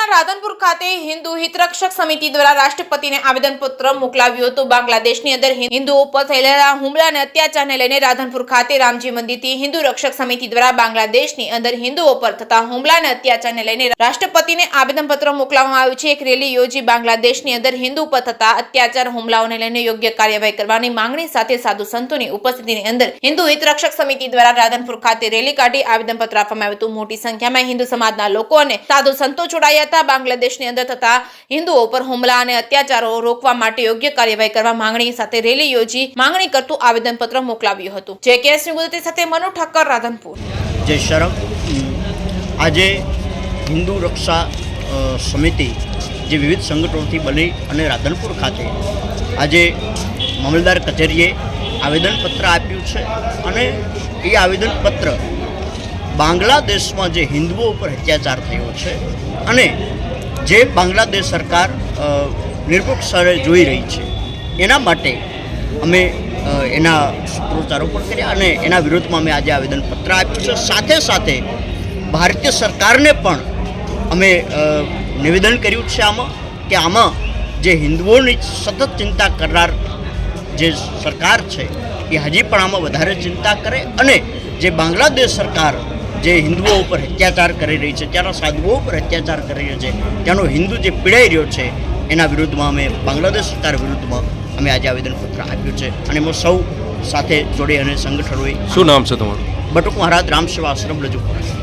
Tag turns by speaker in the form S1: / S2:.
S1: રાધનપુર ખાતે હિન્દુ હિતરક્ષક સમિતિ દ્વારા રાષ્ટ્રપતિને આવેદનપત્ર મોકલાવ્યું હતું। બાંગ્લાદેશની અંદર હિન્દુઓ પર થયેલા હુમલા અને અત્યાચારને લઈને રાધનપુર ખાતે રામજી મંદિરથી હિન્દુ રક્ષક સમિતિ દ્વારા બાંગ્લાદેશની અંદર હિન્દુઓ પર થતા હુમલા અને અત્યાચારને લઈને રાષ્ટ્રપતિને આવેદનપત્ર મોકલવામાં આવ્યું છે। એક રેલી યોજી બાંગ્લાદેશની અંદર હિન્દુ પર થતા અત્યાચાર હુમલાઓને લઈને યોગ્ય કાર્યવાહી કરવાની માંગણી સાથે સાધુ સંતોની ઉપસ્થિતિની અંદર હિન્દુ હિતરક્ષક સમિતિ દ્વારા રાધનપુર ખાતે રેલી કાઢી આવેદનપત્ર આપવામાં આવ્યું હતું। મોટી સંખ્યામાં હિન્દુ સમાજના લોકો અને સાધુ સંતો જોડાયા હતા। બાંગ્લાદેશની અંદર થતા હિન્દુઓ પર હુમલા અને અત્યાચારો રોકવા માટે યોગ્ય કાર્યવાહી કરવા માંગણી સાથે રેલી યોજી માંગણી કરતું આવેદનપત્ર મોકલાવ્યું હતું। જે કેએસ ગુજરાતી સાથે મનુ ઠક્કર, રાધનપુર।
S2: જય શરમ। આજે હિન્દુ રક્ષા સમિતિ જે વિવિધ સંગઠનોથી બની અને રાધનપુર ખાતે આજે મામલતદાર કચેરીએ આવેદનપત્ર આપ્યું છે અને એ આવેદનપત્ર બાંગ્લાદેશમાં જે હિન્દુઓ ઉપર અત્યાચાર થયો છે અને જે બાંગ્લાદેશ સરકાર નિરપેક્ષ જોઈ રહી છે એના માટે અમે એના સૂત્રોચ્ચારો પણ કર્યા અને એના વિરોધમાં અમે આજે આવેદનપત્ર આપ્યું છે। સાથે સાથે ભારતીય સરકારને પણ અમે નિવેદન કર્યું છે આમાં જે હિન્દુઓની સતત ચિંતા કરનાર જે સરકાર છે એ હજી પણ આમાં વધારે ચિંતા કરે અને જે બાંગ્લાદેશ સરકાર જે હિન્દુઓ ઉપર અત્યાચાર કરી રહી છે, ત્યાંના સાધુઓ ઉપર અત્યાચાર કરી રહ્યો છે, ત્યાંનો હિન્દુ જે પીડાઈ રહ્યો છે એના વિરુદ્ધમાં અમે બાંગ્લાદેશ સરકાર વિરુદ્ધમાં અમે આજે આવેદનપત્ર આપ્યું છે અને એમાં સૌ સાથે જોડે અને સંગઠનોએ।
S3: શું નામ છે તમારું?
S2: બટુક મહારાજ રામ સેવા આશ્રમ રજૂ કરાય।